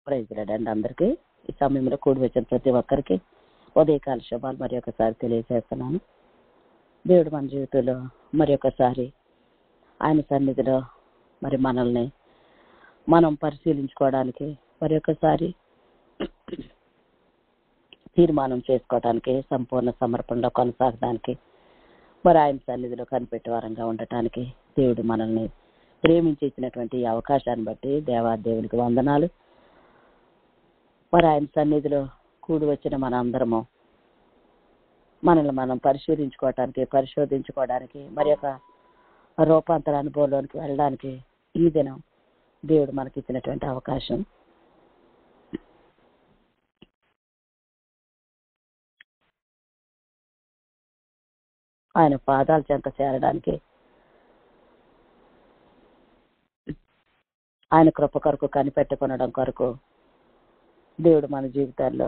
Praise రాడండి అందరికీ. ఈ సమయంలో కూడి వచ్చిన ప్రతి ఒక్కరికి ఉదయకాల శుభాలు మరి ఒకసారి తెలియజేస్తున్నాను. దేవుడు మన జీవితంలో మరి ఒకసారి ఆయన సన్నిధిలో మరి మనల్ని మనం పరిశీలించుకోవడానికి మరి ఒకసారి తీర్మానం చేసుకోవడానికి సంపూర్ణ సమర్పణలో కొనసాగడానికి మరి ఆయన సన్నిధిలో కనిపెట్టే వారంగా ఉండటానికి దేవుడు మనల్ని ప్రేమించి ఇచ్చినటువంటి ఈ అవకాశాన్ని బట్టి దేవాదేవునికి వందనాలు. మరి ఆయన సన్నిధిలో కూడి వచ్చిన మన అందరము మనల్ని మనం పరిశోధించుకోవడానికి మరి ఒక రూపాంతర అనుభవంలోనికి వెళ్ళడానికి ఈ దినం దేవుడు మనకి ఇచ్చినటువంటి అవకాశం. ఆయన పాదాల చెంత చేరడానికి ఆయన కృప కొరకు కనిపెట్టుకొనడం కొరకు దేవుడు మన జీవితాల్లో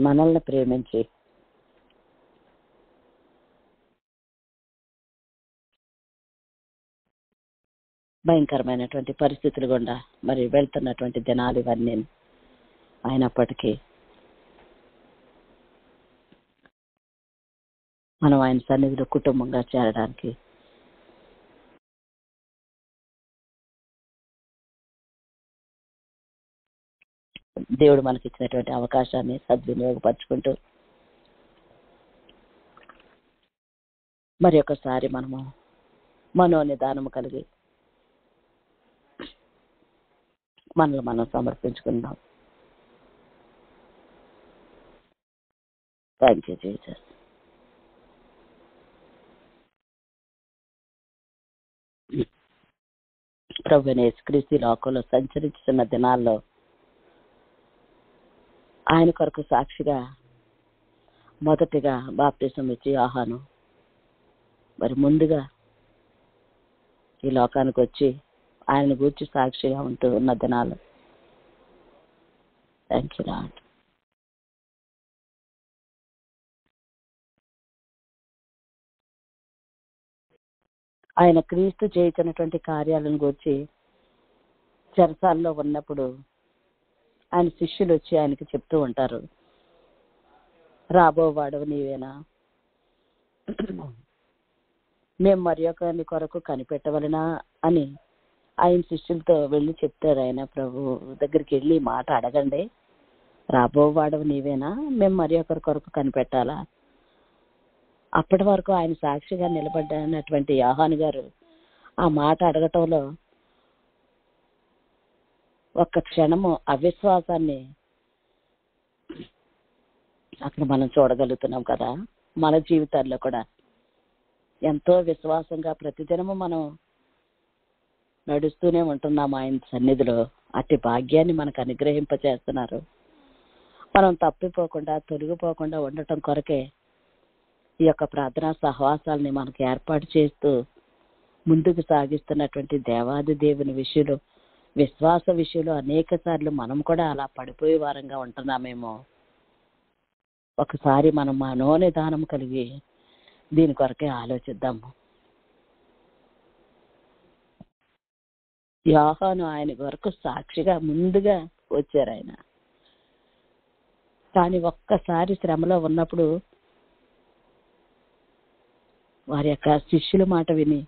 మనల్ని ప్రేమించి భయంకరమైనటువంటి పరిస్థితులు గుండా మరి వెళ్తున్నటువంటి దినాలు ఇవన్నీ అయినప్పటికీ మనం ఆయన సన్నిధిలో కుటుంబంగా చేరడానికి దేవుడు మనకి ఇచ్చినటువంటి అవకాశాన్ని సద్వినియోగపరచుకుంటూ మరి ఒకసారి మనము మనోనిదానము కలిగి మనల్ని మనం సమర్పించుకుందాం. Thank you Jesus. ప్రభువైన యేసుక్రీస్తు లోకంలో సంచరించుతున్న దినాల్లో ఆయన కొరకు సాక్షిగా మొదటిగా బాప్తిసం ఇచ్చి యోహాను మరి ముందుగా ఈ లోకానికి వచ్చి ఆయన గురించి సాక్షిగా ఉంటూ ఉన్న దినాలు. Thank you lord. ఆయన క్రీస్తు చేయించినటువంటి కార్యాలను గురించి చెరసాల్లో ఉన్నప్పుడు ఆయన శిష్యులు వచ్చి ఆయనకి చెప్తూ ఉంటారు, రాబోవాడవు నీవేనా, మేము మరి ఒకరి కొరకు కనిపెట్టవలనా అని ఆయన శిష్యులతో వెళ్ళి చెప్తారు. ఆయన ప్రభు దగ్గరికి వెళ్ళి మాట అడగండి, రాబోవాడవు నీవేనా, మేము మరి ఒకరి కొరకు కనిపెట్టాలా. అప్పటి వరకు ఆయన సాక్షిగా నిలబడినటువంటి యోహాను గారు ఆ మాట అడగటంలో ఒక్క క్షణము అవిశ్వాసాన్ని అక్కడ మనం చూడగలుగుతున్నాం కదా. మన జీవితాల్లో కూడా ఎంతో విశ్వాసంగా ప్రతిదినము మనం నడుస్తూనే ఉంటున్నాం ఆయన సన్నిధిలో. అట్టి భాగ్యాన్ని మనకు అనుగ్రహింపచేస్తున్నారు. మనం తప్పిపోకుండా తొలగిపోకుండా ఉండటం కొరకే ఈ యొక్క ప్రార్థనా సహవాసాలని మనకు ఏర్పాటు చేస్తూ ముందుకు సాగిస్తున్నటువంటి దేవాది దేవుని విషయంలో, విశ్వాస విషయంలో అనేక సార్లు మనం కూడా అలా పడిపోయే వారంగా ఉంటున్నామేమో. ఒకసారి మనం మనోనిదానం కలిగి దీని కొరకే ఆలోచిద్దాము. యోహాను ఆయన వరకు సాక్షిగా ముందుగా వచ్చారు ఆయన. కానీ ఒక్కసారి శ్రమలో ఉన్నప్పుడు వారి యొక్క శిష్యుల మాట విని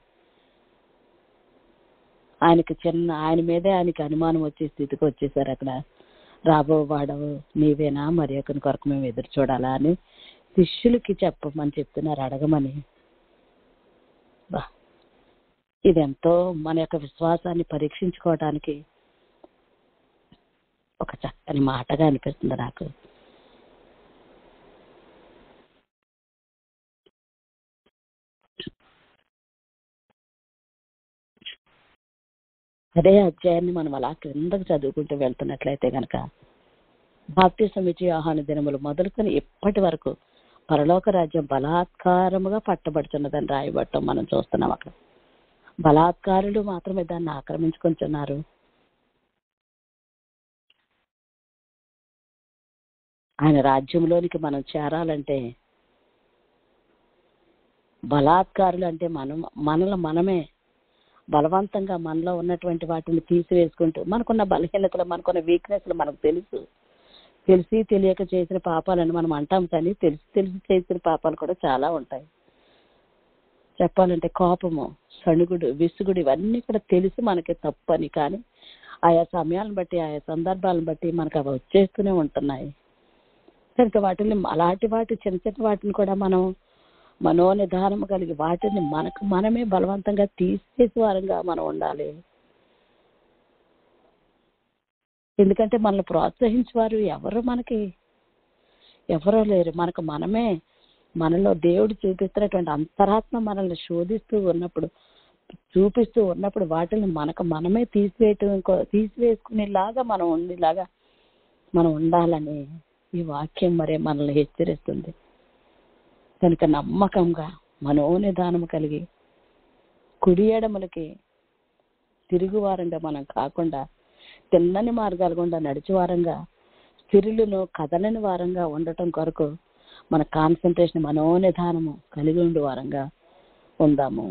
ఆయన మీదే ఆయనకి అనుమానం వచ్చే స్థితికి వచ్చేసారు. అక్కడ రాబోవాడవు నీవేనా, మరి ఒకరి కొరకు మేము ఎదురు చూడాలా అని శిష్యులకి చెప్పమని చెప్తున్నారు, అడగమని. ఇదెంతో మన యొక్క విశ్వాసాన్ని పరీక్షించుకోవడానికి ఒక చక్కని మాటగా అనిపిస్తుంది నాకు. అదే అధ్యాయాన్ని మనం అలా క్రిందకు చదువుకుంటూ వెళ్తున్నట్లయితే కనుక బాప్తిసం ఇచ్చి యోహాను దినములు మొదలుకొని ఇప్పటి వరకు పరలోక రాజ్యం బలాత్కారముగా పట్టబడుతున్నదని రాయబడటం మనం చూస్తున్నాం. అక్కడ బలాత్కారులు మాత్రమే దాన్ని ఆక్రమించుకుంటున్నారు. ఆయన రాజ్యంలోనికి మనం చేరాలంటే బలాత్కారులు అంటే మనల్ని మనమే బలవంతంగా మనలో ఉన్నటువంటి వాటిని తీసివేసుకుంటూ మనకున్న బలహీనతలు, మనకున్న వీక్నెస్లు మనకు తెలిసి తెలియక చేసిన పాపాలని మనం అంటాం, కానీ తెలిసి చేసిన పాపాలు కూడా చాలా ఉంటాయి. చెప్పాలంటే కోపము, సణుగుడు, విసుగుడు ఇవన్నీ కూడా తెలిసి మనకి తప్పని, కానీ ఆయా సమయాలను బట్టి, ఆయా సందర్భాలను బట్టి మనకు అవి వచ్చేస్తూనే ఉంటున్నాయి. కనుక వాటిని, అలాంటి చిన్న చిన్న వాటిని కూడా మనం మనోనిధానం కలిగి వాటిని మనమే బలవంతంగా తీసేసే వారంగా మనం ఉండాలి. ఎందుకంటే మనల్ని ప్రోత్సహించేవారు ఎవరో లేరు. మనలో దేవుడు చూపిస్తున్నటువంటి అంతరాత్మ మనల్ని చూపిస్తూ ఉన్నప్పుడు వాటిని మనమే తీసివేసుకునేలాగా మనం ఉండాలని ఈ వాక్యం మరే మనల్ని హెచ్చరిస్తుంది. కనుక నమ్మకంగా మనోనిధానం కలిగి కుడి ఎడమలకి తిరుగువారంగా మనం కాకుండా, తిన్నని మార్గాలు గుండా నడిచేవారంగా, స్థిరులను కదలని వారంగా ఉండటం కొరకు మన కాన్సన్ట్రేషన్, మనోనిధానము కలిగి ఉండే వారంగా ఉందాము.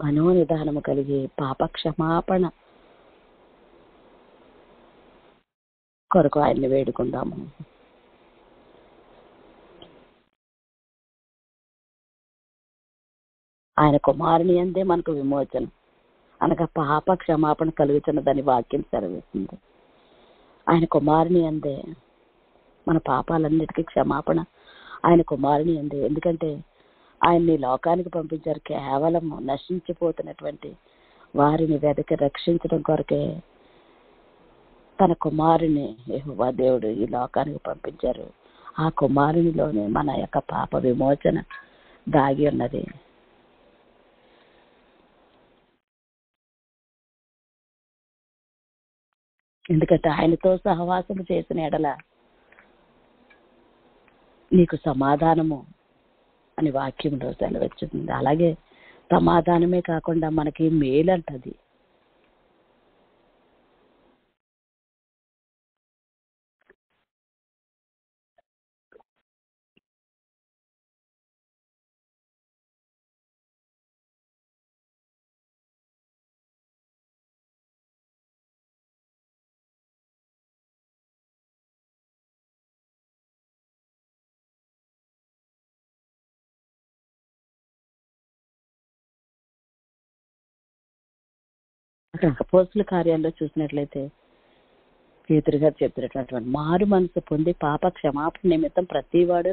మనోనిధానము కలిగి పాప క్షమాపణ కొరకు ఆయన్ని వేడుకుందాము. ఆయన కుమారుని అందే మనకు విమోచన అనగా పాప క్షమాపణ కలుగుతున్నదని వాక్యం సెలవిస్తుంది. ఆయన కుమారుని అందే మన పాపాలన్నిటికీ క్షమాపణ ఆయన కుమారుని అందే. ఎందుకంటే ఆయన్ని లోకానికి పంపించారు కేవలం నశించిపోతున్నటువంటి వారిని వెదకి రక్షించడం కొరకే తన కుమారుని యెహోవా దేవుడు ఈ లోకానికి పంపించారు. ఆ కుమారునిలోనే మన యొక్క పాప విమోచన దాగి ఉన్నది. ఎందుకంటే ఆయనతో సహవాసం చేసిన ఎడల నీకు సమాధానము అని వాక్యంలో సెలవిచ్చింది. అలాగే సమాధానమే కాకుండా మనకి మేలంటది. అక్కడ అపోస్తుల కార్యాల్లో చూసినట్లయితే పేతురు గారు చెప్పినటువంటి మారు మనసు పొంది పాప క్షమాపణ నిమిత్తం ప్రతివాడు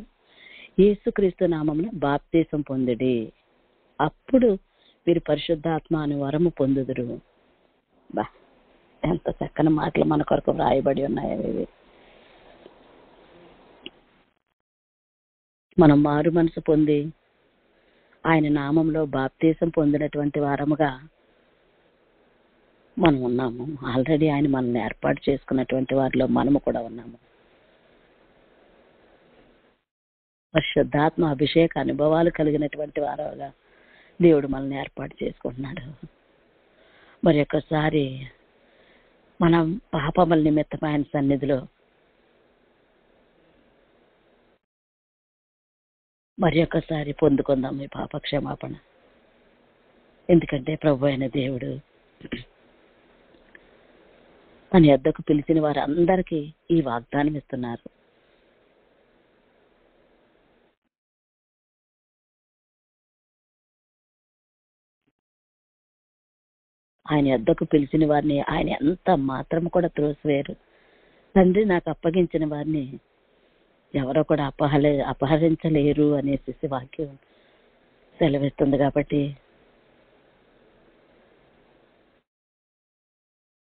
యేసుక్రీస్తు నామమున బాప్తీసం పొందుడి, అప్పుడు వీరు పరిశుద్ధాత్మ అనే వరము పొందుదురు. బా, ఎంత చక్కని మాటలు మన కొరకు వ్రాయబడి ఉన్నాయి. అవి మనం మారు మనసు పొంది ఆయన నామంలో బాప్తీసం పొందినటువంటి వారముగా మనం ఉన్నాము. ఆల్రెడీ ఆయన మనల్ని ఏర్పాటు చేసుకున్నటువంటి వారిలో మనము కూడా ఉన్నాము. పరిశుద్ధాత్మ అభిషేక అనుభవాలు కలిగినటువంటి వారుగా దేవుడు మనల్ని ఏర్పాటు చేసుకుంటున్నాడు. మరి ఒక్కసారి మనం పాపముల నిమిత్తం ఆయన సన్నిధిలో మరి ఒక్కసారి పొందుకుందాం ఈ పాప క్షమాపణ. ఎందుకంటే ప్రభు అయిన దేవుడు తన యొద్దకు పిలిచిన వారందరికీ ఈ వాగ్దానం ఇస్తున్నారు. ఆయన యొద్దకు పిలిచిన వారిని ఆయన ఎంత మాత్రం కూడా త్రోసివేయరు. తండ్రి నాకు అప్పగించిన వారిని ఎవరో కూడా అపహరించలేరు అనేసి వాక్యం సెలవిస్తుంది. కాబట్టి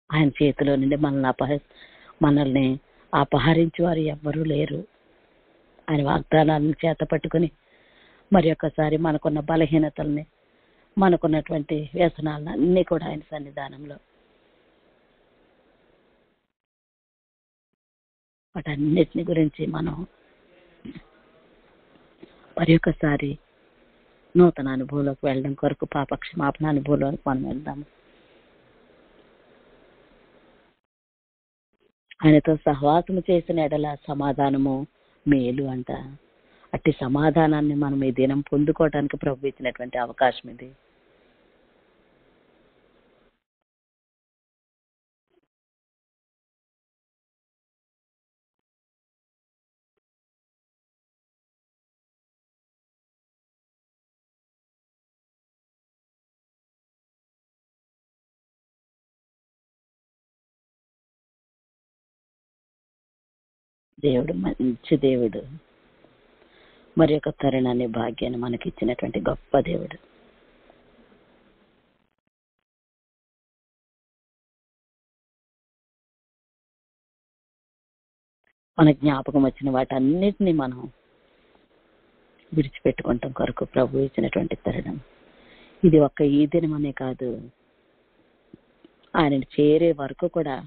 ఆయన చేతిలో నుండి మనల్ని అపహరించే వారు ఎవ్వరూ లేరు. ఆయన వాగ్దానాలను చేత పట్టుకుని మరి ఒక్కసారి మనకున్న బలహీనతల్ని, మనకున్నటువంటి వ్యసనాలను అన్నీ కూడా ఆయన సన్నిధానంలో వాటన్నిటిని గురించి మనం మరి ఒకసారి నూతన అనుభవంలోకి వెళ్ళడం కొరకు, పాప క్షమాపణ అనుభవంలోకి మనం వెళ్దాము. ఆయనతో సహవాసము చేసిన ఎడల సమాధానము మేలు అంట. అట్టి సమాధానాన్ని మనం ఈ దినం పొందుకోవడానికి ప్రభు ఇచ్చినటువంటి అవకాశం ఇది. దేవుడు మంచి దేవుడు, మరి ఒక తరుణాన్ని, భాగ్యాన్ని మనకి ఇచ్చినటువంటి గొప్ప దేవుడు. మన జ్ఞాపకం వచ్చిన వాటన్నిటిని మనం విడిచిపెట్టుకుంటాం కొరకు ప్రభు ఇచ్చినటువంటి తరుణం ఇది. ఒక్క ఈ దినమనే కాదు, ఆయనని చేరే వరకు కూడా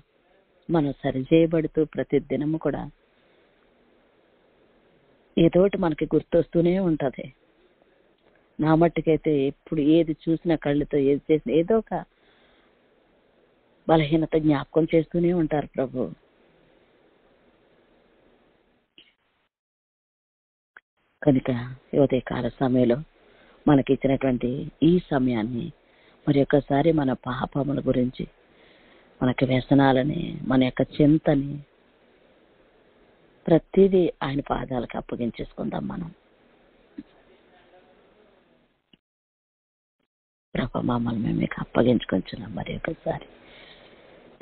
మనం సరిచేయబడుతూ ప్రతి దినము కూడా ఏదోటి మనకి గుర్తొస్తూనే ఉంటది. నా మట్టుకైతే ఎప్పుడు ఏది చూసినా, కళ్ళతో ఏది చేసినా ఏదో ఒక బలహీనత జ్ఞాపకం చేస్తూనే ఉంటారు ప్రభు. కనుక ఉదయకాల సమయంలో మనకి ఇచ్చినటువంటి ఈ సమయాన్ని మరి ఒక్కసారి మన పాపముల గురించి, మనకి వ్యసనాలని, మన యొక్క చింతని ప్రతిదీ ఆయన పాదాలకు అప్పగించేసుకుందాం మనం. ప్రభు, మమ్మల్ని మేము మీకు అప్పగించుకుంటున్నాం మరి ఒకసారి.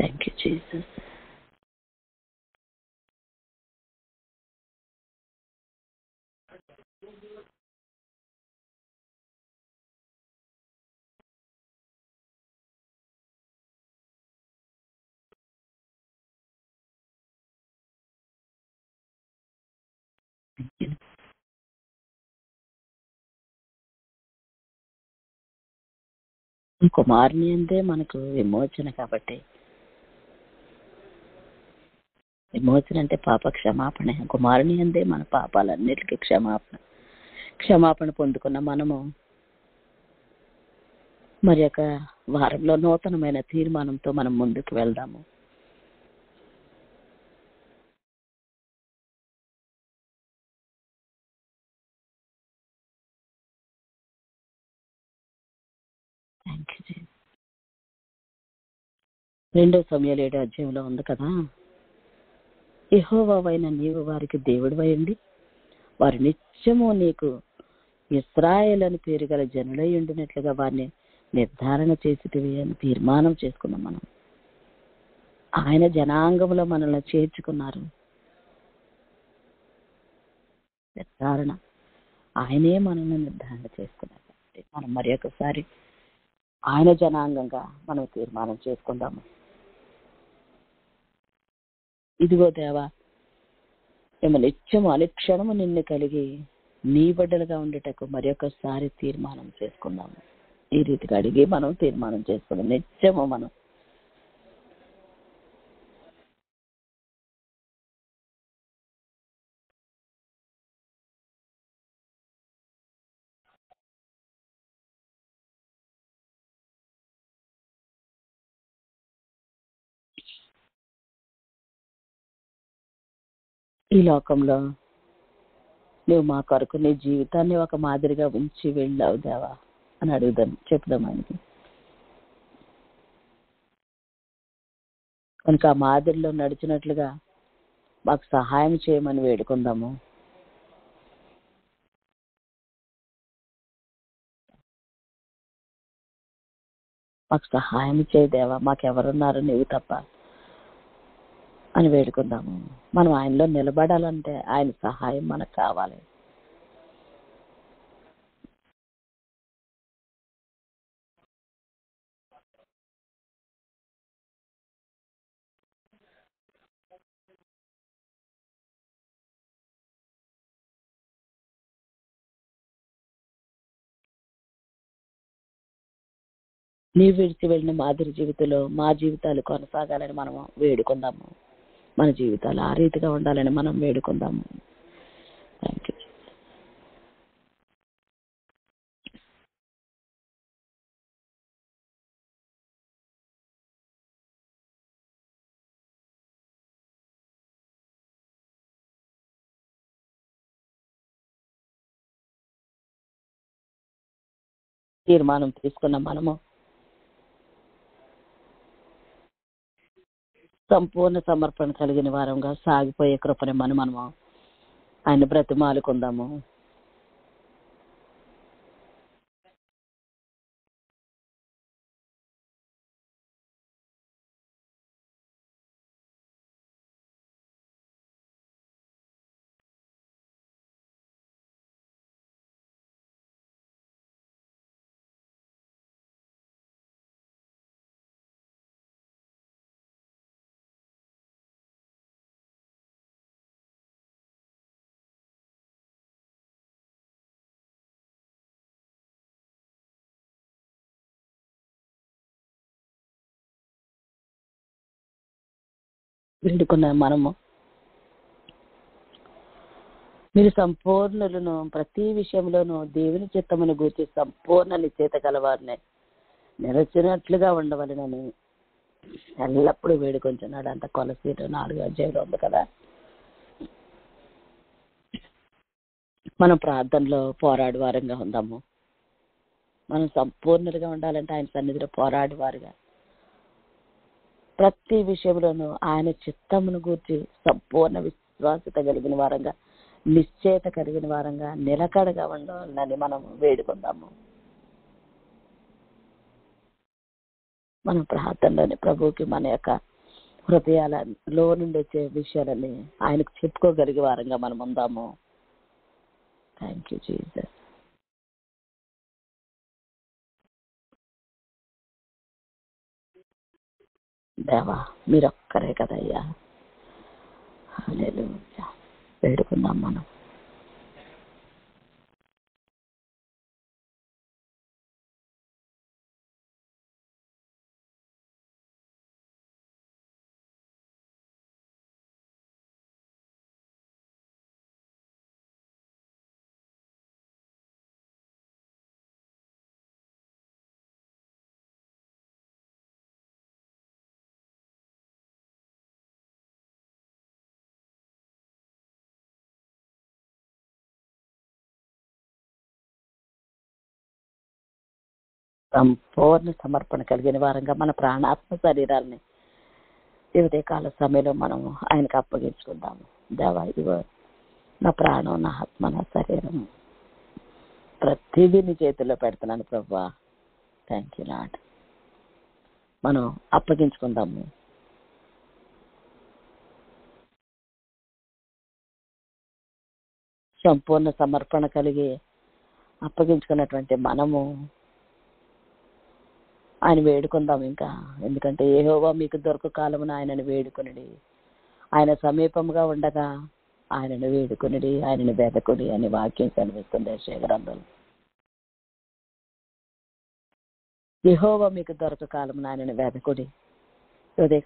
Thank you Jesus. కుమారుని అందే మనకు విమోచన. కాబట్టి విమోచన అంటే పాప క్షమాపణ. కుమారుని అందే మన పాపాలన్నిటికీ క్షమాపణ పొందుకున్న మనము మరి యొక్క వారంలో నూతనమైన తీర్మానంతో మనం ముందుకు వెళ్దాము. Thank you. 2 సమూయేలు 7వ అధ్యాయంలో ఉంది కదా, యెహోవావైన నీవు వారికి దేవుడివై ఉండి వారు నిత్యము నీకు ఇశ్రాయేలు అని పేరు గల జనులై ఉండినట్లుగా వారిని నిర్ధారణ చేసిటివి అని తీర్మానం చేసుకున్నాం మనం. ఆయన జనాంగంలో మనల్ని చేర్చుకున్నారు. నిర్ధారణ ఆయనే మనల్ని నిర్ధారణ చేసుకున్నారు. కాబట్టి మనం మరి ఒకసారి ఆయన జనాంగంగా మనం తీర్మానం చేసుకుందాము. ఇదిగో దేవా, మేము నిత్యము అనుక్షణము నిన్ను కలిగి నీ బిడ్డలుగా ఉండేటకు మరి ఒకసారి తీర్మానం చేసుకుందాము. ఈ రీతిగా అడిగి మనం తీర్మానం చేసుకుందాం. నిత్యము మనం ఈ లోకంలో నువ్వు మా కొరకు నీ జీవితాన్ని ఒక మాదిరిగా ఉంచి వెళ్ళావు దేవా అని చెప్దాం ఆయనకి. కనుక ఆ మాదిరిలో నడిచినట్లుగా మాకు సహాయం చేయమని వేడుకుందాము. మాకు సహాయం చేయదేవా, మాకెవరున్నారు నీవు తప్ప అని వేడుకుందాము. మనం ఆయనలో నిలబడాలంటే ఆయన సహాయం మనకు కావాలి. నీవు విడిచి వెళ్ళిన మాదిరి జీవితంలో మా జీవితాలు కొనసాగాలని మనం వేడుకుందాము. మన జీవితాలు ఆ రీతిగా ఉండాలని మనం వేడుకుందాము. Thank you. తీర్మానం తీసుకున్న మనము సంపూర్ణ సమర్పణ కలిగిన వారంగా సాగిపోయే కృపని మనము ఆయన బ్రతిమాలుకుందాము. వేడుకున్న మనము మీరు సంపూర్ణులను ప్రతి విషయంలోనూ దేవుని చిత్తమును గూర్చి సంపూర్ణ నిశ్చయిత గలవారిని నిరచినట్లుగా ఉండవలనని ఎల్లప్పుడూ వేడుకొంటున్నాడు. అంత కొలసీరు 4 ఉంది కదా. మనం ప్రార్థనలో పోరాడు వారంగా ఉందాము. మనం సంపూర్ణులుగా ఉండాలంటే ఆయన సన్నిధిలో పోరాడు వారుగా ప్రతి విషయంలోనూ ఆయన చిత్తమును గూర్చి సంపూర్ణ విశ్వాసత కలిగిన వారంగా నిశ్చయత కలిగిన వారంగా నిలకడగా ఉండాలని మనం వేడుకుందాము. మనం ప్రార్థనలోని ప్రభువుకి మన యొక్క హృదయాలలో నుండి వచ్చే విషయాలని ఆయనకు చెప్పుకోగలిగే వారంగా మనం ఉందాము. Thank you Jesus. దేవా మీరొక్కరే కదయ్యా. హల్లెలూయా. వేడుకుందాం మనం. సంపూర్ణ సమర్పణ కలిగిన వారంగా మన ప్రాణాత్మ శరీరాలని కాల సమయంలో మనం ఆయనకు అప్పగించుకుందాము. దేవా ఇదిగో నా ప్రాణం, నా ఆత్మ, నా శరీరం ప్రతిదీ నీ చేతుల్లో పెడుతున్నాను ప్రభువా. Thank you lord. మనం అప్పగించుకుందాము. సంపూర్ణ సమర్పణ కలిగి అప్పగించుకున్నటువంటి మనము ఆయన వేడుకుందాం ఇంకా. ఎందుకంటే యెహోవా మీకు దొరక కాలమున ఆయనను వేడుకొనిడి, ఆయన సమీపంగా ఉండగా ఆయనను వేడుకొనిడి, ఆయనను వెదకుడి అని వాక్యం కనిపిస్తుంది యెషయా. యెహోవా మీకు దొరక కాలమున ఆయనను వెదకుడి.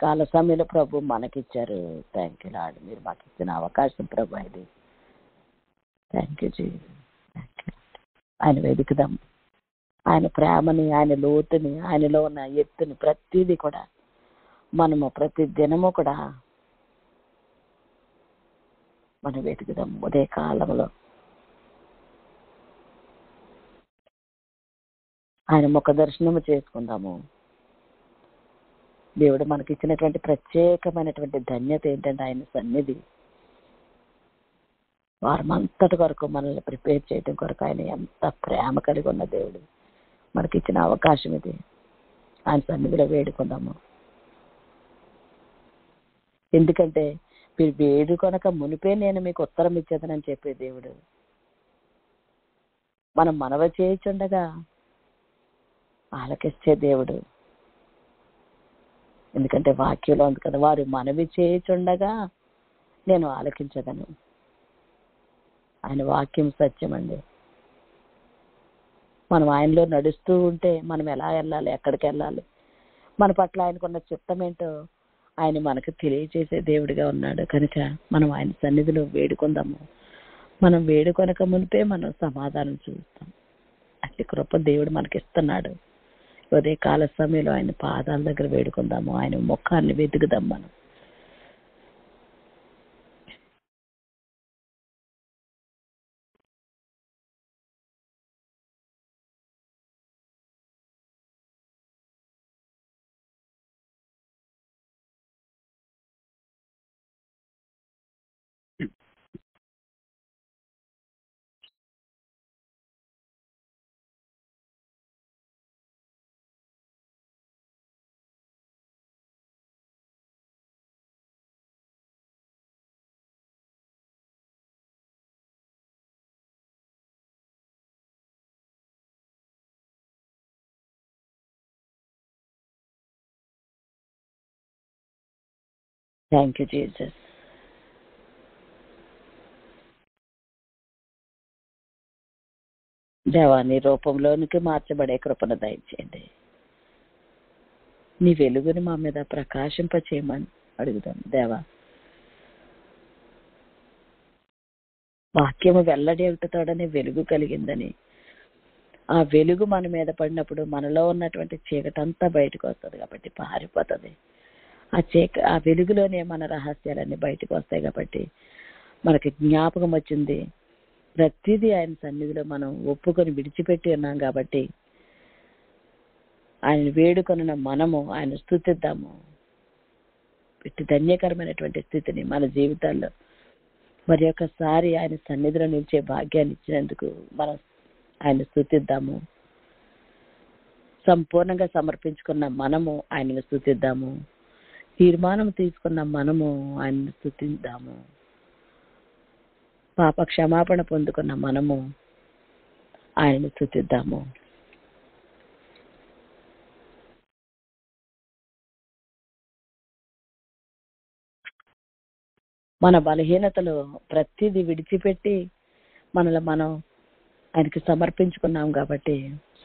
కాల సమయంలో ప్రభు మనకిచ్చారు. Thank you lord. మీరు మాకు ఇచ్చిన అవకాశం ప్రభు ఇది. Thank you Jesus. ఆయన వెతుకుదాం. ఆయన ప్రేమని, ఆయన లోతుని, ఆయనలో ఉన్న ఎత్తుని ప్రతిదీ కూడా మనము ప్రతి దినము కూడా మనం వెతుకుదాం. ఉదయ కాలంలో ఆయన ముఖ దర్శనము చేసుకుందాము. దేవుడు మనకి ఇచ్చినటువంటి ప్రత్యేకమైనటువంటి ధన్యత ఏంటంటే ఆయన సన్నిధి. వారమంతటి వరకు మనల్ని ప్రిపేర్ చేయడం కొరకు ఆయన ఎంత ప్రేమ కలిగి ఉన్న దేవుడు మనకి ఇచ్చిన అవకాశం ఇది. ఆయన సన్నిధిలో వేడుకుందాము. ఎందుకంటే మీరు వేడుకొనక మునిపే నేను మీకు ఉత్తరం ఇచ్చేదనని చెప్పే దేవుడు. మనం మనవ చేయుచుండగా ఆలకించే దేవుడు. ఎందుకంటే వాక్యంలో ఉంది కదా, వారు మనవి చేయుచుండగా నేను ఆలకించదను. ఆయన వాక్యం సత్యమండి. మనం ఆయనలో నడుస్తూ ఉంటే మనం ఎలా వెళ్ళాలి, ఎక్కడికి వెళ్ళాలి, మన పట్ల ఆయనకున్న చిత్తం ఏంటో ఆయన మనకు తెలియజేసే దేవుడిగా ఉన్నాడు కనుక మనం ఆయన సన్నిధిలో వేడుకుందాము. మనం వేడుకొనక మునిపే మనం సమాధానం చూస్తాం. అట్టి కృప దేవుడు మనకిస్తున్నాడు. ఉదయ కాల సమయంలో ఆయన పాదాల దగ్గర వేడుకుందాము. ఆయన ముఖాన్ని వెతుకుదాం మనం. Thank you Jesus. దేవా, నీ రూపంలోనికి మార్చబడే కృపను దయచేయండి. నీ వెలుగుని మా మీద ప్రకాశింపచేయమని అడుగుదాం. దేవా, వాక్యము వెల్లడి అవుతాడని వెలుగు కలిగిందని, ఆ వెలుగు మన మీద పడినప్పుడు మనలో ఉన్నటువంటి చీకటంతా బయటకు వస్తుంది కాబట్టి పారిపోతుంది. ఆ వెలుగులోనే మన రహస్యాలన్నీ బయటకు వస్తాయి కాబట్టి మనకి జ్ఞాపకం వచ్చింది. ప్రతిదీ ఆయన సన్నిధిలో మనం ఒప్పుకొని విడిచిపెట్టి ఉన్నాం కాబట్టి ఆయన వేడుకొన్న మనము ఆయన స్తుతిద్దాము. ఇట్టి ధన్యకరమైనటువంటి స్థితిని మన జీవితాల్లో మరి ఒకసారి ఆయన సన్నిధిలో నిలిచే భాగ్యాన్ని ఇచ్చినందుకు మనం ఆయన స్తుతిద్దాము. సంపూర్ణంగా సమర్పించుకున్న మనము ఆయనను స్తుతిద్దాము. తీర్మానం తీసుకున్న మనము ఆయనను స్తుతిద్దాము. పాప క్షమాపణ పొందుకున్న మనము ఆయనను స్తుతిద్దాము. మన బలహీనతలు ప్రతిదీ విడిచిపెట్టి మనల్ని మనం ఆయనకి సమర్పించుకున్నాం కాబట్టి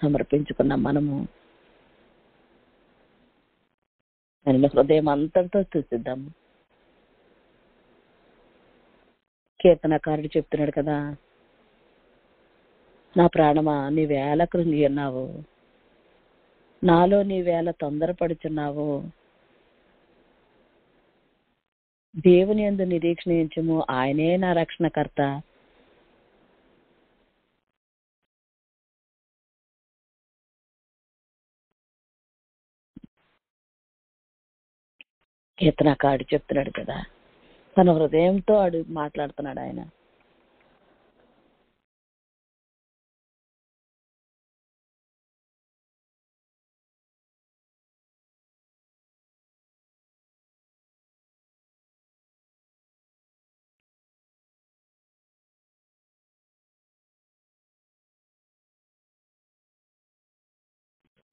సమర్పించుకున్న మనము ఆయన హృదయం అంతటితో స్తుతిద్దాము. కీర్తనకారుడు చెప్తున్నాడు కదా, నా ప్రాణమా నీవేళ కృంగి ఉన్నావు, నాలో నీవేళ తొందరపడుచున్నావు. దేవుని యందు నిరీక్షించుము, ఆయనే నా రక్షణకర్త. కీర్తనకారుడు చెప్తున్నాడు కదా, తన హృదయంతో మాట్లాడుతున్నాడు ఆయన.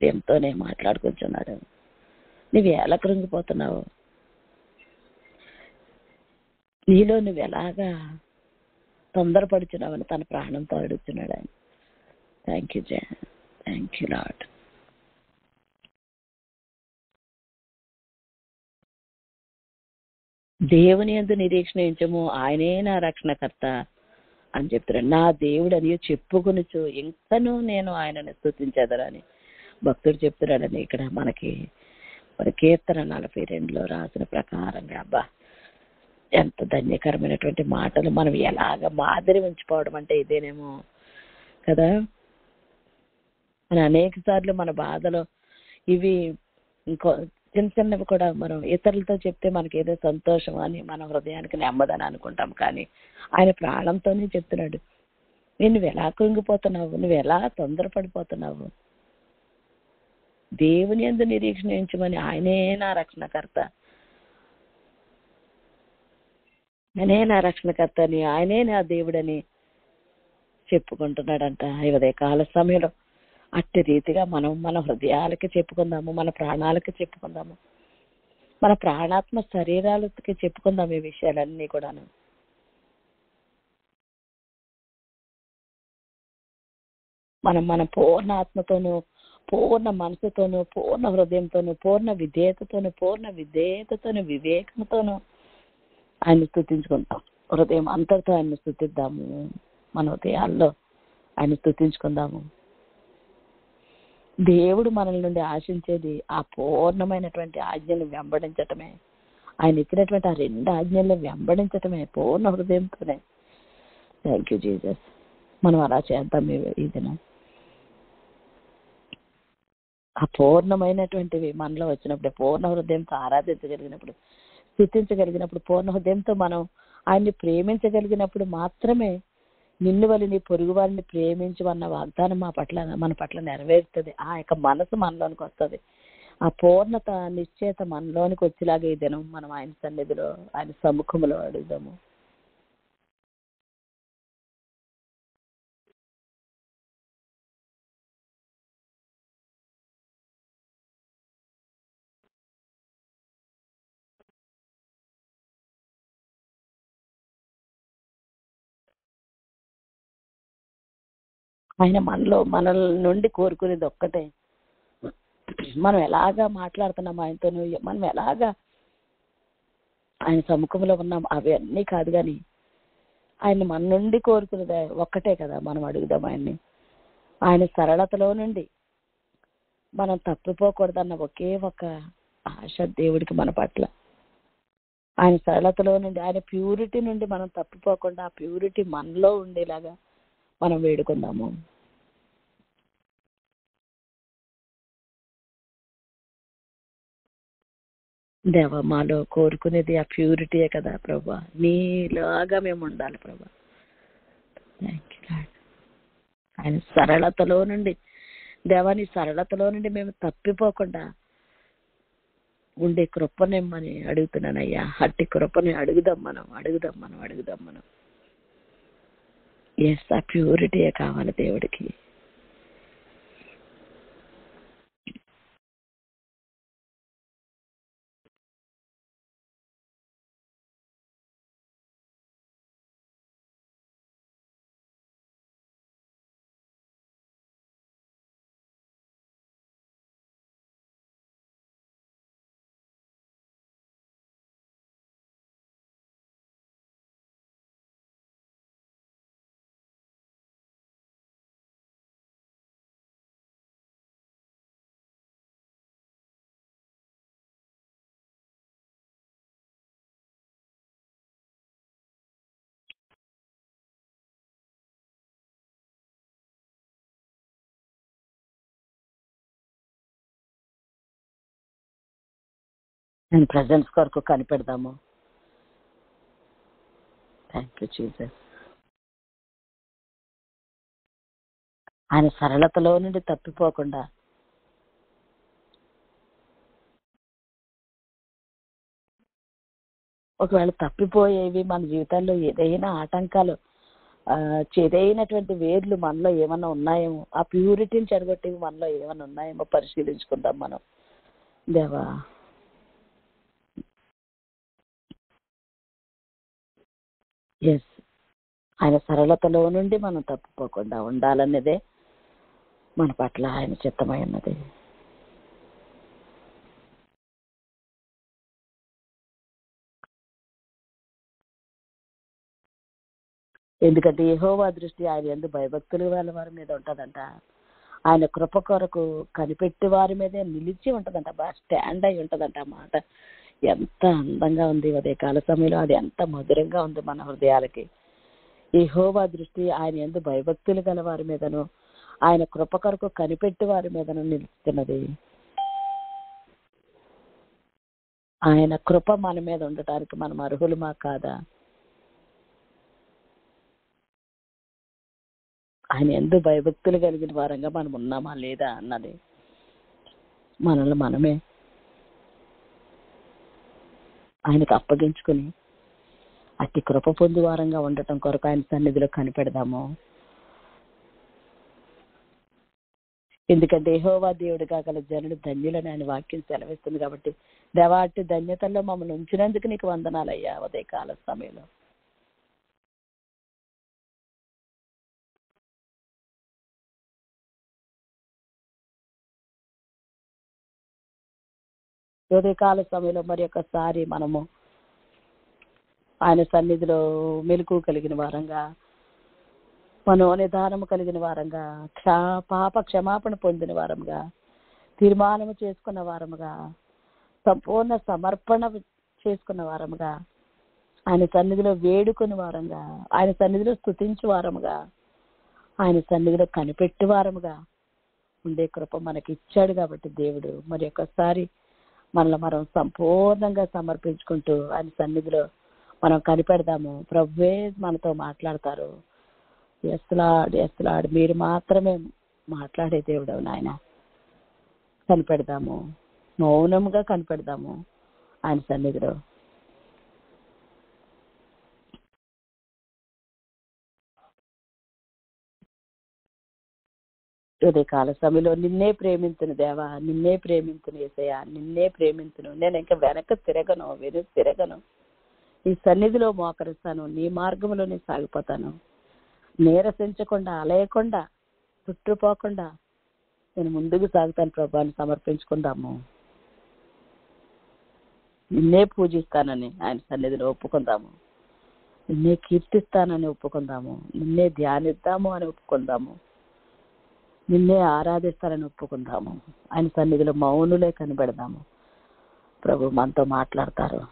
హృదయంతోనే మాట్లాడుకుంటున్నాడు. నువ్వు ఎలా కృంగిపోతున్నావు, నీలో నువ్వు ఎలాగా తొందరపడుచున్నావని తన ప్రాణంతో అడుగుతున్నాడు ఆయన. Thank you Jaya, thank you lord. దేవుని యందు నిరీక్షించము, ఆయనే నా రక్షణకర్త అని చెప్తున్నాడు. నా దేవుడు అని చెప్పుకొనుచు ఇంకనూ నేను ఆయనను స్తుతించేదరని భక్తుడు చెప్తున్నాడని ఇక్కడ మనకి మరి కీర్తన 42లో రాసిన ప్రకారంగా. అబ్బా, ఎంత ధన్యకరమైనటువంటి మాటలు. మనం ఎలాగ మాదిరి ఉంచిపోవడం అంటే ఇదేనేమో కదా. మన అనేక సార్లు మన బాధలు ఇవి ఇంకో చిన్న చిన్నవి కూడా మనం ఇతరులతో చెప్తే మనకి ఏదో సంతోషం అని మన హృదయానికి నెమ్మదని అనుకుంటాం. కానీ ఆయన ప్రాణంతోనే చెప్తున్నాడు, నువ్వు ఎలా కృంగిపోతున్నావు, నువ్వు ఎలా తొందరపడిపోతున్నావు, దేవుని యందు నిరీక్షించమని, ఆయనే నా రక్షణకర్త, ఆయనే నా రక్షణకర్తని, ఆయనే నా దేవుడని చెప్పుకుంటున్నాడంట. ఈ ఉదయ కాల సమయంలో అట్టి రీతిగా మనం మన హృదయాలకి చెప్పుకుందాము, మన ప్రాణాలకి చెప్పుకుందాము, మన ప్రాణాత్మ శరీరాలకి చెప్పుకుందాం ఈ విషయాలన్నీ కూడాను. మనం మన పూర్ణ ఆత్మతోనూ పూర్ణ మనసుతోనూ, పూర్ణ హృదయంతోనూ, పూర్ణ విధేయతతోనూ, వివేకంతోనూ ఆయన్ని స్తుతించుకుందాం. హృదయం అంతటితో ఆయన్ని స్తుతిద్దాము. మన హృదయాల్లో ఆయన్ని స్తుతించుకుందాము. దేవుడు మనల నుండి ఆశించేది ఆ పూర్ణమైనటువంటి ఆజ్ఞలు వెంబడించటమే. ఆయన ఇచ్చినటువంటి ఆ 2 ఆజ్ఞలను వెంబడించటమే పూర్ణ హృదయంతోనే. Thank you Jesus. మనం అలా చేద్దాం ఈ దినం. ఆ పూర్ణమైనటువంటివి మనలో వచ్చినప్పుడు, పూర్ణ హృదయంతో ఆరాధించగలిగినప్పుడు, స్తుతించగలిగినప్పుడు, పూర్ణ హృదయంతో మనం ఆయన్ని ప్రేమించగలిగినప్పుడు మాత్రమే నిన్ను వలె నీ పొరుగు వారిని ప్రేమించమన్న వాగ్దానం మన పట్ల నెరవేరుతుంది. ఆ యొక్క మనసు మనలోనికి వస్తుంది. ఆ పూర్ణత, నిశ్చయత మనలోనికి వచ్చేలాగా ఈ దినం మనం ఆయన సన్నిధిలో, ఆయన సముఖంలో అడుగుదాము. ఆయన మన నుండి కోరుకునేది ఒక్కటే, మనం ఎలాగా మాట్లాడుతున్నాం ఆయనతోనూ, మనం ఎలాగా ఆయన సముఖంలో ఉన్నాం అవన్నీ కాదు, కానీ ఆయన మన నుండి కోరుకునేది ఒక్కటే కదా. మనం అడుగుదాం ఆయన్ని. ఆయన సరళతలో నుండి మనం తప్పిపోకూడదన్న ఒకే ఒక ఆశ దేవుడికి మన పట్ల. ఆయన సరళతలో నుండి, ఆయన ప్యూరిటీ నుండి మనం తప్పిపోకుండా ఆ ప్యూరిటీ మనలో ఉండేలాగా మనం వేడుకుందాము. దేవా, మాలో కోరుకునేది ఆ ప్యూరిటీయే కదా ప్రభా. నీలాగా మేము ఉండాలి ప్రభా. Thank you lord. ఆయన సరళతలో నుండి, దేవాని సరళతలో నుండి మేము తప్పిపోకుండా ఉండే కృపనిమ్మని అడుగుతున్నానయ్యా. అట్టి కృపని అడుగుదాం మనం. ఎస్, ఆ ప్యూరిటీయే కావాలి దేవుడికి. నేను ప్రజెన్స్ కొరకు కనిపెడదాము. Thank you Jesus. ఆయన సరళతలో నుండి తప్పిపోకుండా, ఒకవేళ తప్పిపోయేవి మన జీవితాల్లో ఏదైనా ఆటంకాలు, చేదైనటువంటి వేర్లు మనలో ఏమన్నా ఉన్నాయేమో, ఆ ప్యూరిటీని చెడగొట్టేవి మనలో ఏమన్నా ఉన్నాయేమో పరిశీలించుకుందాం మనం. దేవా, ఎస్, ఆయన సరళతలో నుండి మనం తప్పిపోకుండా ఉండాలన్నదే మన పట్ల ఆయన చిత్తమై ఉన్నది. ఎందుకంటే యెహోవా దృష్టి ఆయన యందు భయభక్తులు వాళ్ళ వారి మీద ఉంటదంట. ఆయన కృప కొరకు కనిపెట్టి వారి మీదే నిలిచి ఉంటదంట. బాగా స్టాండ్ అయి ఉంటదంట. ఆ మాట ఎంత అందంగా ఉంది ఉదయకాల సమయంలో, అది ఎంత మధురంగా ఉంది మన హృదయాలకి. యెహోవా దృష్టి ఆయన యందు భయభక్తులు గల వారి మీదను, ఆయన కృప కొరకు కనిపెట్టి వారి మీదను నిలుస్తున్నది. ఆయన కృప మన మీద ఉండటానికి మనం అర్హులమా కాదా? ఆయన యందు భయభక్తులు కలిగిన వారంగా మనం ఉన్నామా లేదా అన్నది మనల్ని మనమే ఆయనకు అప్పగించుకుని అతి కృప పొందు వారంగా ఉండటం కొరకు ఆయన సన్నిధిలో కనిపెడదాము. ఎందుకంటే యెహోవా దేవుడిగా గల జనులు ధన్యులని ఆయన వాక్యం సెలవిస్తుంది కాబట్టి, దేవా, అట్టి ధన్యతల్లో మమ్మల్ని ఉంచినందుకు నీకు వందనాలయ్యా ఉదయకాల సమయంలో. ఉదయకాల సమయంలో మరి ఒకసారి మనము ఆయన సన్నిధిలో మెలకు కలిగిన వారంగా, మనోనిదానము కలిగిన వారంగా, పాప క్షమాపణ పొందిన వారంగా, తీర్మానము చేసుకున్న వారముగా, సంపూర్ణ సమర్పణ చేసుకున్న వారముగా, ఆయన సన్నిధిలో వేడుకుని వారంగా, ఆయన సన్నిధిలో స్తుతించు వారముగా, ఆయన సన్నిధిలో కనిపెట్టు వారముగా ఉండే కృప మనకి ఇచ్చాడు. కాబట్టి దేవుడు మరి ఒక్కసారి మనల్ని మనం సంపూర్ణంగా సమర్పించుకుంటూ ఆయన సన్నిధిలో మనం కనిపెడదాము. ప్రభువే మనతో మాట్లాడతారు. ఎస్తలాడు మీరు మాత్రమే మాట్లాడే దేవుడు నాయన. కనిపెడదాము, మౌనంగా కనిపెడదాము ఆయన సన్నిధిలో. ఉదయకాల సమయంలో నిన్నే ప్రేమించును దేవా, నిన్నే ప్రేమించును యేసయ్యా, నిన్నే ప్రేమించును. నేను ఇంకా వెనక తిరగను. ఈ సన్నిధిలో మోకరిస్తాను, నీ మార్గంలోనే సాగిపోతాను. నీరసించకుండా, అలయకుండా, చుట్టుపోకుండా నేను ముందుకు సాగుతాను. ప్రభాని సమర్పించుకుందాము. నిన్నే పూజిస్తానని ఆయన సన్నిధిలో ఒప్పుకుందాము. నిన్నే కీర్తిస్తానని ఒప్పుకుందాము. నిన్నే ధ్యానిద్దాము అని ఒప్పుకుందాము. నిన్నే ఆరాధిస్తానని ఒప్పుకుందాము. ఆయన సన్నిధిలో మౌనులే కనిపెడదాము. ప్రభు మనతో మాట్లాడతారు.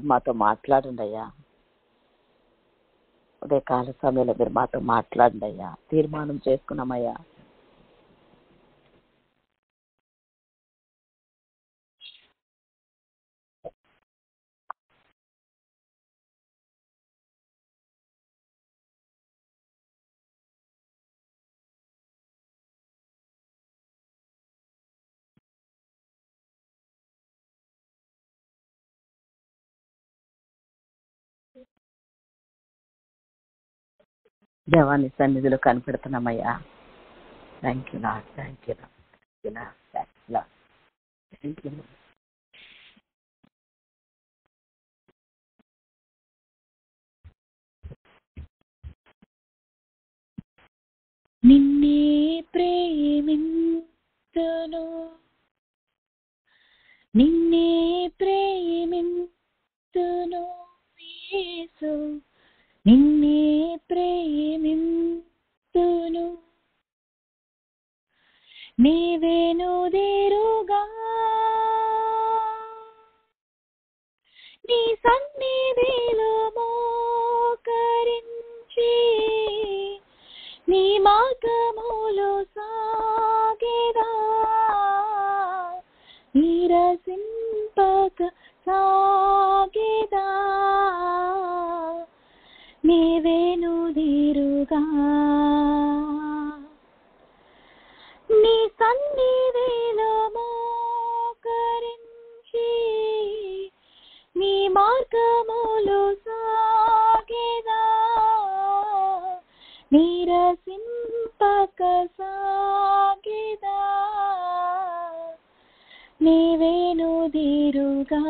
మాతో మాట్లాడండి అయ్యా. ఉదయకాల సమయంలో మీరు మాతో మాట్లాడండి అయ్యా. తీర్మానం చేసుకున్నామయ్యా. దేవాన్ని సన్నిధిలో కనిపెడుతున్నామయ్యా. Thank you lord, thank you lord. నిన్నే ప్రేమింతును, నిన్నే ప్రేమింతును యేసు, నిన్నే ప్రేమింతును. నీవేనుదిరుగా నీ సన్నిధిలో మోకరించి, నీ మార్గములో సాగెదా, నీరసింపక సాగెదా. నీవేనుదిరుగా నీ సన్నిధిలో మోకరించి, నీ మార్గములో సాగెదా, నీరసింపక సాగెదా. నీవేనుదిరుగా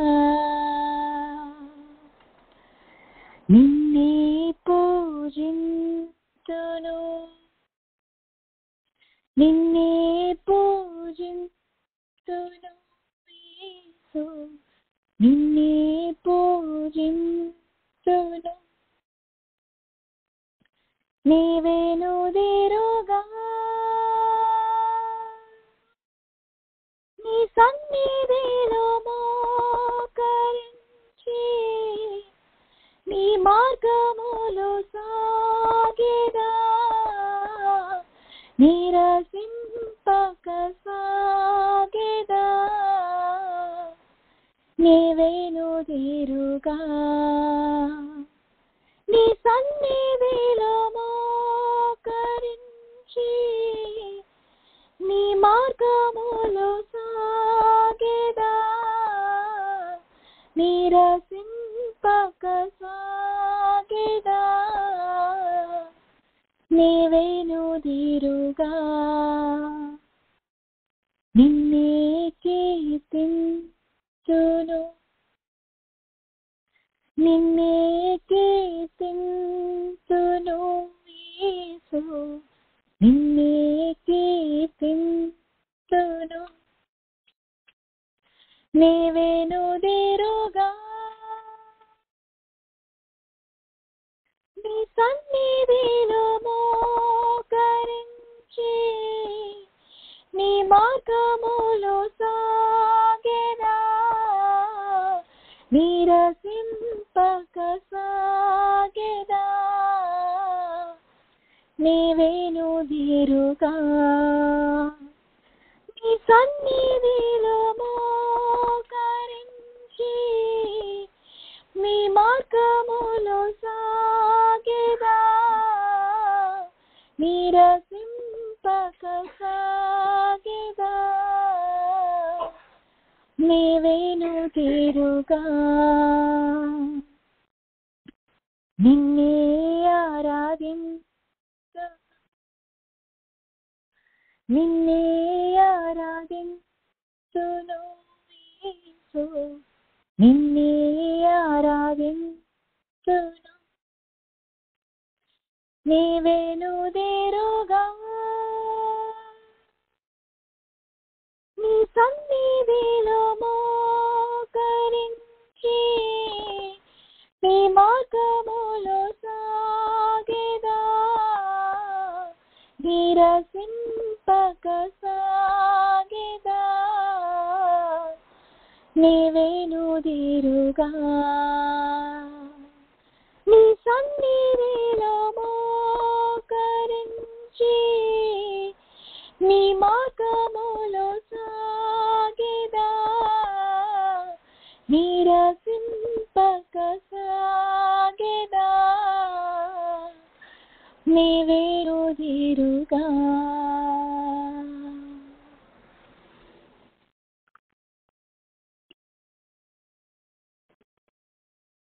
నిన్నే పూజింతును, నిన్నే పూజింతును నీవేను దేరుగా నీ సన్నిధిలో మోకరించి నీ మార్గములో సాగెదా నీరసింపక సాగెదా నీవేను దేరుగా నీ సన్నిధిలో మోకరించి నీ మార్గములో సాగెదా నీరసింపక సాగెదా నీవేను దీరుగా నిన్నే కీర్తింతును నిన్నే కీర్తింతును యేసు నిన్నే కీర్తింతును నీవేను దీరుగా నీ సన్నిధిలో మోకరించి నీ మార్గములో సాగెదా నీరసింపక సాగెదా నీవేను దీరుగా నీ సన్నిధిలో మోకరించి నీ మార్గములో సాగెదా నీరసింపక సాగెదా నీవేను తీరుగా నిన్నే ఆరాధించు నిన్నే ఆరాధించును యేసు నిన్నే ఆరాధించును నీవేను దేరుగా నీ సన్నిధిలో మోకరించి నీ మార్గములో సాగెదా నీరసింపక సాగెదా నీవేను దీరుగా నీ సన్నిధిలో మోకరించి నీ మార్గములో సాగెదా నీరసింపక సాగెదా నీవేను దీరుగా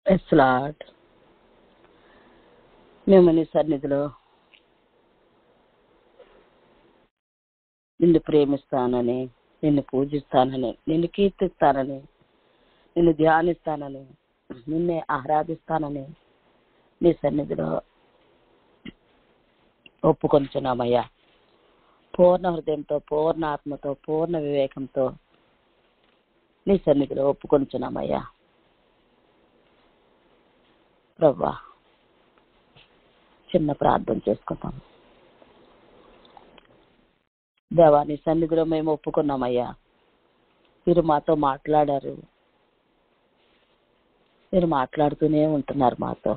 ఎస్ లార్డ్ మేము నీ సన్నిధిలో నిన్ను ప్రేమిస్తానని నిన్ను పూజిస్తానని నిన్ను కీర్తిస్తానని నిన్ను ధ్యానిస్తానని నిన్నే ఆరాధిస్తానని నీ సన్నిధిలో ఒప్పుకొంచున్నామయ్యా. పూర్ణ హృదయంతో పూర్ణ ఆత్మతో పూర్ణ వివేకంతో నీ సన్నిధిలో ఒప్పుకొంచున్నామయ్యా. ప్రభువా చిన్న ప్రార్థన చేసుకుంటాం. దేవా నీ సన్నిధిలో మేము ఒప్పుకున్నామయ్యా. మీరు మాతో మాట్లాడారు, మీరు మాట్లాడుతూనే ఉంటున్నారు మాతో.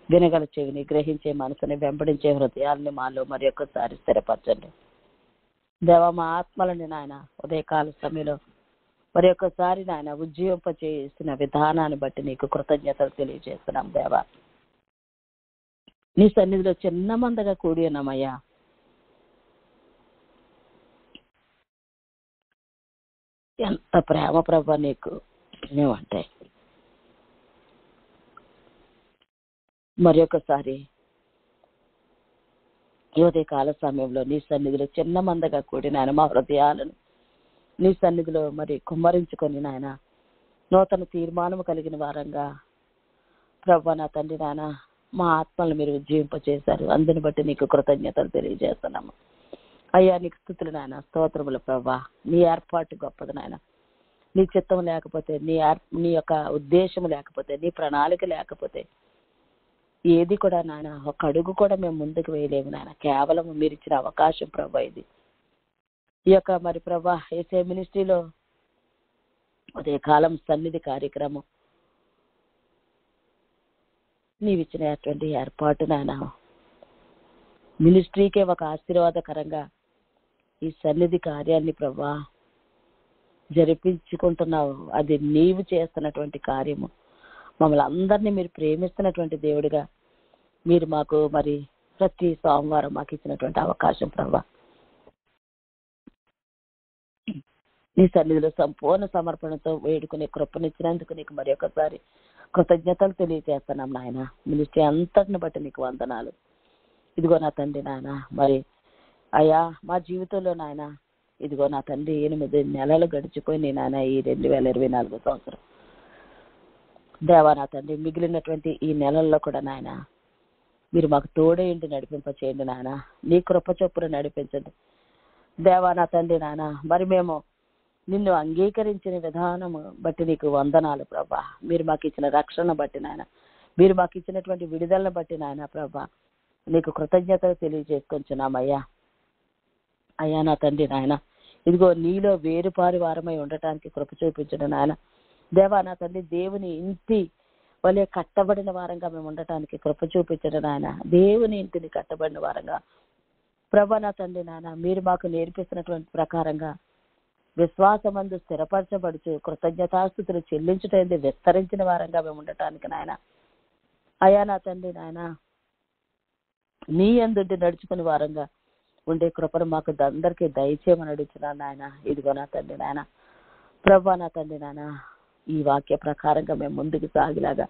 వినగల చెవిని, గ్రహించే మనసుని, వెంబడించే హృదయాలని మాలో మరి ఒక్కసారి స్థిరపరచండి దేవా. మా ఆత్మలని నాయన ఉదయకాల సమయంలో మరి ఒక్కసారి నాయన ఉజ్జీవింపచేసిన విధానాన్ని బట్టి నీకు కృతజ్ఞతలు తెలియజేస్తున్నాం దేవా. నీ సన్నిధిలో చిన్న మందగా కూడి ఉన్నామయ్యా. ఎంత ప్రేమ ప్రభా నీకు నువ్వంటే. మరి ఒకసారి ఉదయకాల సమయంలో నీ సన్నిధిలో చిన్న మందగా కూడి నాయన మా హృదయాలను నీ సన్నిధిలో మరి కుమ్మరించుకొని నాయన నూతన తీర్మానం కలిగిన వారంగా ప్రభా నా తండ్రి నాయన మా ఆత్మలను మీరు ఉజ్జీవింపచేశారు. అందుని బట్టి నీకు కృతజ్ఞతలు తెలియజేస్తున్నాము అయ్యా. నీకు స్తుతులు నాయన, స్తోత్రములు ప్రభా. నీ ఏర్పాటు గొప్పది నాయన. నీ చిత్తం లేకపోతే, నీ యొక్క ఉద్దేశం లేకపోతే, నీ ప్రణాళిక లేకపోతే ఏది కూడా నాయన ఒక అడుగు కూడా మేము ముందుకు వేయలేము నాయన. కేవలం మీరు ఇచ్చిన అవకాశం ప్రభా ఇది. ఈ యొక్క మరి ప్రభా ఏసే మినిస్ట్రీలో ఉదయకాలం సన్నిధి కార్యక్రమం నీవిచ్చినటువంటి ఏర్పాటు నాయన మినిస్ట్రీకే ఒక ఆశీర్వాదకరంగా ఈ సన్నిధి కార్యాన్ని ప్రభా జరిపించుకుంటున్నావు. అది నీవు చేస్తున్నటువంటి కార్యము. మమ్మల్ని అందరినీ మీరు ప్రేమిస్తున్నటువంటి దేవుడిగా మీరు మాకు మరి ప్రతి సోమవారం మాకు ఇచ్చినటువంటి అవకాశం ప్రభా, నీ సన్నిధిలో సంపూర్ణ సమర్పణతో వేడుకునే కృపనిచ్చినందుకు నీకు మరి ఒకసారి కృతజ్ఞతలు తెలియజేస్తున్నాం నాయన. మినిస్ట్రీ అంతటిని బట్టి నీకు వందనాలు. ఇదిగో నా తండ్రి నాయన, మరి అయ్యా మా జీవితంలో నాయన ఇదిగో నా తండ్రి 8 నెలలు గడిచిపోయి నాయన ఈ 2024 సంవత్సరం దేవా నా తండ్రి మిగిలినటువంటి ఈ నెలల్లో కూడా నాయన మీరు మాకు తోడే ఇంటి నడిపింప చేయండి నాయన. నీ కృప చొప్పున నడిపించండి దేవా నా తండ్రి నాయన. మరి మేము నిన్ను అంగీకరించిన విధానం బట్టి నీకు వందనాలు ప్రభా. మీరు మాకు ఇచ్చిన రక్షణ బట్టి నాయన, మీరు మాకు ఇచ్చినటువంటి విడుదలను బట్టి నాయన ప్రభా నీకు కృతజ్ఞతలు తెలియజేసుకొంచున్నామయ్యా. అయ్యా నా తండ్రి నాయన, ఇదిగో నీలో వేరుపారి వారమై ఉండటానికి కృప చూపించడం నాయన. దేవా నా తండ్రి దేవుని ఇంటి వలె కట్టబడిన వారంగా మేము ఉండటానికి కృప చూపించడం నాయన. దేవుని ఇంటిని కట్టబడిన వారంగా ప్రభా నా తండ్రి నాయన మీరు మాకు నేర్పిస్తున్నటువంటి ప్రకారంగా విశ్వాసమందు స్థిరపరచబడుచు కృతజ్ఞతాస్తుతులు చెల్లించుటైంది విస్తరించిన వారంగా మేము ఉండటానికి నాయన. అయ్యా నా తండ్రి నాయన నీ యందు నడుచుకునే వారంగా ఉండే కృపను మాకు అందరికీ దయచేయమని అడుగుతున్నాను నాయన. ఇదిగో నా తండ్రి నాయన ప్రభా నా తండ్రి నాయన ఈ వాక్య ప్రకారంగా మేము ముందుకు సాగిలాగా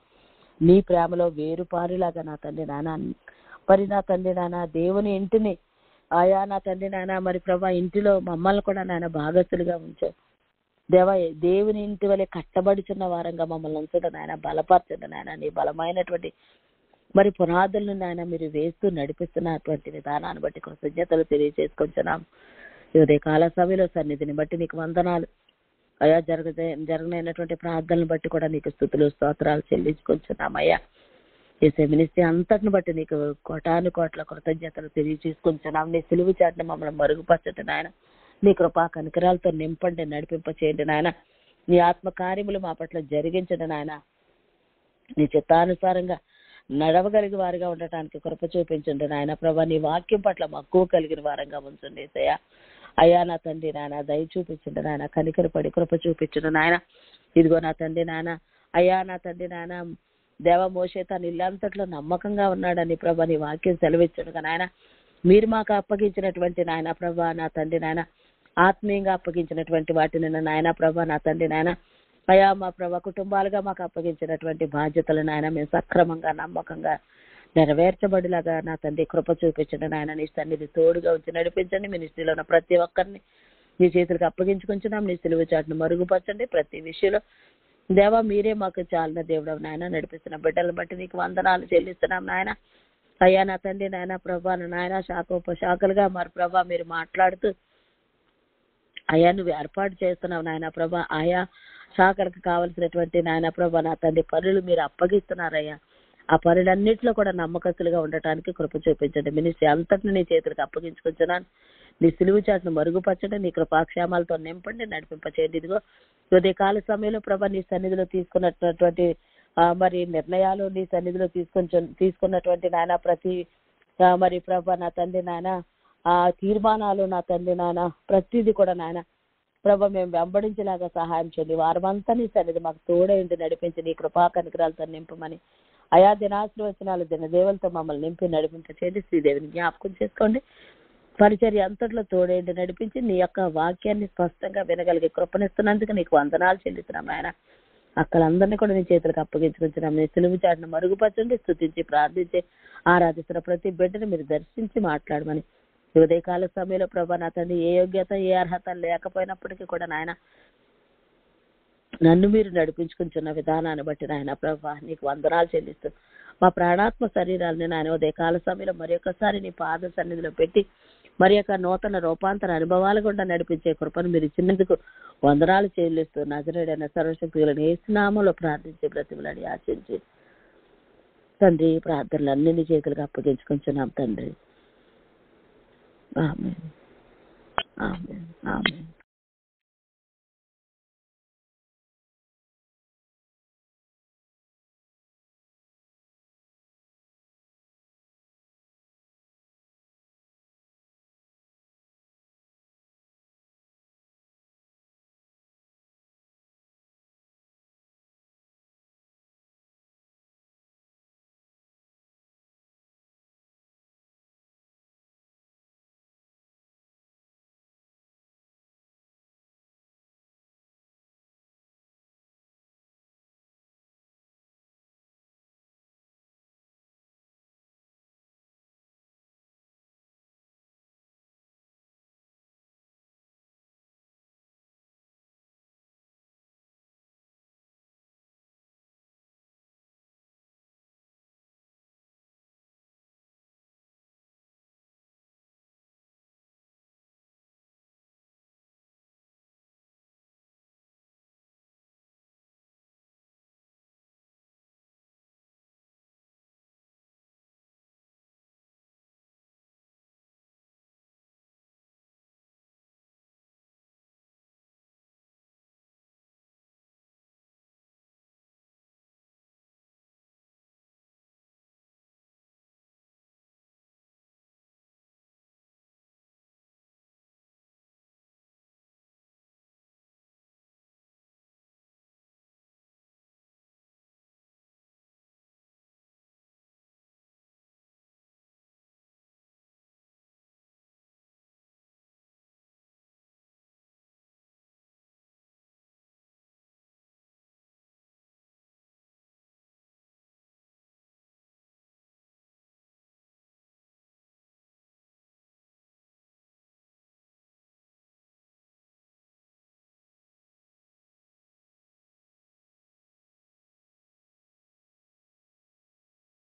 నీ ప్రేమలో వేరుపారిలాగా నా తండ్రి నాయన మరి నా తండ్రి నాయన దేవుని ఇంటిని ఆయా నా తండ్రి నాయన మరి ప్రభా ఇంటిలో మమ్మల్ని కూడా నాయన భాగస్తులుగా ఉంచావు దేవా. దేవుని ఇంటి వలె కట్టబడుచున్న వారంగా మమ్మల్ని ఉంచడం నాయన. బలపరచండి నాయన. నీ బలమైనటువంటి మరి పునాదులను నాయన మీరు వేస్తూ నడిపిస్తున్నటువంటి విధానాన్ని బట్టి కృతజ్ఞతలు తెలియజేసుకుంటున్నాం. ఇదే కాల సభలో సన్నిధిని బట్టి నీకు వందనాలు అయ్యా. జరగనైనటువంటి ప్రార్థనలు బట్టి కూడా నీకు స్తుతులు స్తోత్రాలు చెల్లించుకుంటున్నామయ్యా. చేసే మినిస్ట్రీ అంతటిని బట్టి నీకు కోటాను కోట్ల కృతజ్ఞతలు తెలియజేసుకుంటున్నాం. నీ సిలువు చాటును మమ్మల్ని మరుగుపరచండి నాయన. నీ కృపా కనికరాలతో నింపండి, నడిపింప చేయండి నాయన. నీ ఆత్మ కార్యములు మా పట్ల జరిగించండి నాయన. నీ చిత్తానుసారంగా నడవగలిగే వారిగా ఉండటానికి కృప చూపించండి నాయన ప్రభా. నీ వాక్యం పట్ల మక్కువ కలిగిన వారంగా ఉంచండి ఏసయ్యా. అయ్యా నా తండ్రి నాయన దయ చూపించండి నాయన. కనికరపడి కృప చూపించండి నాయన. ఇదిగో నా తండ్రి నాయన అయ్యా నా తండ్రి నాయన దేవ మోషే తన ఇల్లంతట్లో నమ్మకంగా ఉన్నాడని ప్రభా నీ వాక్యం సెలవిచ్చుడుగా నాయన. మీరు మాకు అప్పగించినటువంటి నాయన ప్రభా నా తండ్రి నాయన ఆత్మీయంగా అప్పగించినటువంటి వాటిని నాయన ప్రభా నా తండ్రి నాయన అయా మా ప్రభా కుటుంబాలుగా మాకు అప్పగించినటువంటి బాధ్యతలు నాయన మేము సక్రమంగా నమ్మకంగా నెరవేర్చబడిలాగా నా తండ్రి కృప చూపించండి నాయన. నీ సన్నిధి తోడుగా వచ్చి నడిపించండి. మినిస్ట్రీలో ఉన్న ప్రతి ఒక్కరిని నీ చేతులకు అప్పగించుకుంటున్నాం. నీ సిలువ చాటును మరుగుపరచండి ప్రతి విషయంలో దేవా. మీరే మాకు చాలిన దేవుడు నాయన. నడిపిస్తున్న బిడ్డలను బట్టి నీకు వందనాలు చెల్లిస్తున్నాం నాయన. అయ్యా నా తండ్రి నాయన ప్రభా నాయన శాఖోపశాఖలుగా మరి ప్రభా మీరు మాట్లాడుతూ అయ్యా నువ్వు ఏర్పాటు చేస్తున్నావు నాయన ప్రభా. ఆయా శాఖలకు కావలసినటువంటి నాయన ప్రభా నా తండ్రి పనులు మీరు అప్పగిస్తున్నారయ్యా. ఆ పనులన్నింటిలో కూడా నమ్మకస్తులుగా ఉండటానికి కృప చూపించండి. మినిస్ట్రీ అంతటిని నీ చేతులకు అప్పగించుకుంటున్నాను. నీ సిలువు చాటును మరుగుపరచండి. నీ కృపాక్షేమాలతో నింపండి, నడిపింపచేయండి. ఇదిగో ఉదయ కాల సమయంలో ప్రభా నీ సన్నిధిలో తీసుకున్నటువంటి మరి నిర్ణయాలు నీ సన్నిధిలో తీసుకున్నటువంటి నాయన ప్రతి మరి ప్రభా నా తండ్రి నాయన ఆ తీర్మానాలు నా తండ్రి నాయన ప్రతిదీ కూడా నాయన ప్రభా మేము వెంబడించేలాగా సహాయం చేయండి. వారమంతా నీ సన్నిధి మాకు తోడైంది నడిపించి నీ కృపా కనికరాలతో నింపమని అయా దినాశ్రవచనాలు దినదేవులతో మమ్మల్ని నింపి నడిపించేది శ్రీదేవిని జ్ఞాపకం చేసుకోండి. పరిచర్య అంతట్లో తోడేంటి నడిపించి నీ యొక్క వాక్యాన్ని స్పష్టంగా వినగలిగే కృపనిస్తున్నందుకు నీకు వందనాలు చెల్లిస్తున్నాం ఆయన. అక్కలందరినీ కూడా నీ చేతులకు అప్పగించుకుంటున్నాం. నీ సిలువు చాటును మరుగుపరచండి. స్తుతించి ప్రార్థించి ఆరాధిస్తున్న ప్రతి బిడ్డను మీరు దర్శించి మాట్లాడమని ఉదయకాల సమయంలో ప్రభా నా తండ్రి ఏ యోగ్యత ఏ అర్హత లేకపోయినప్పటికీ కూడా నాయన నన్ను మీరు నడిపించుకుంటున్న విధానాన్ని బట్టి నాయన ప్రభా నీకు వందనాలు చెల్లిస్తూ మా ప్రాణాత్మ శరీరాలని నాయన ఉదయకాల సమయంలో మరి ఒక్కసారి నీ పాద సన్నిధిలో పెట్టి మరి యొక్క నూతన రూపాంతర అనుభవాలు కూడా నడిపించే కృపను మీరు ఇచ్చినందుకు వందనాలు చెల్లిస్తూ నజరేయుడైన సర్వశక్తులను యేసునామములో ప్రార్థించి బ్రతిమలాడి ఆశించి తండ్రి ప్రార్థనలు అన్ని చేతులకు అప్పగించుకుంటున్నాం తండ్రి. ఆమేన్ ఆమేన్ ఆమేన్.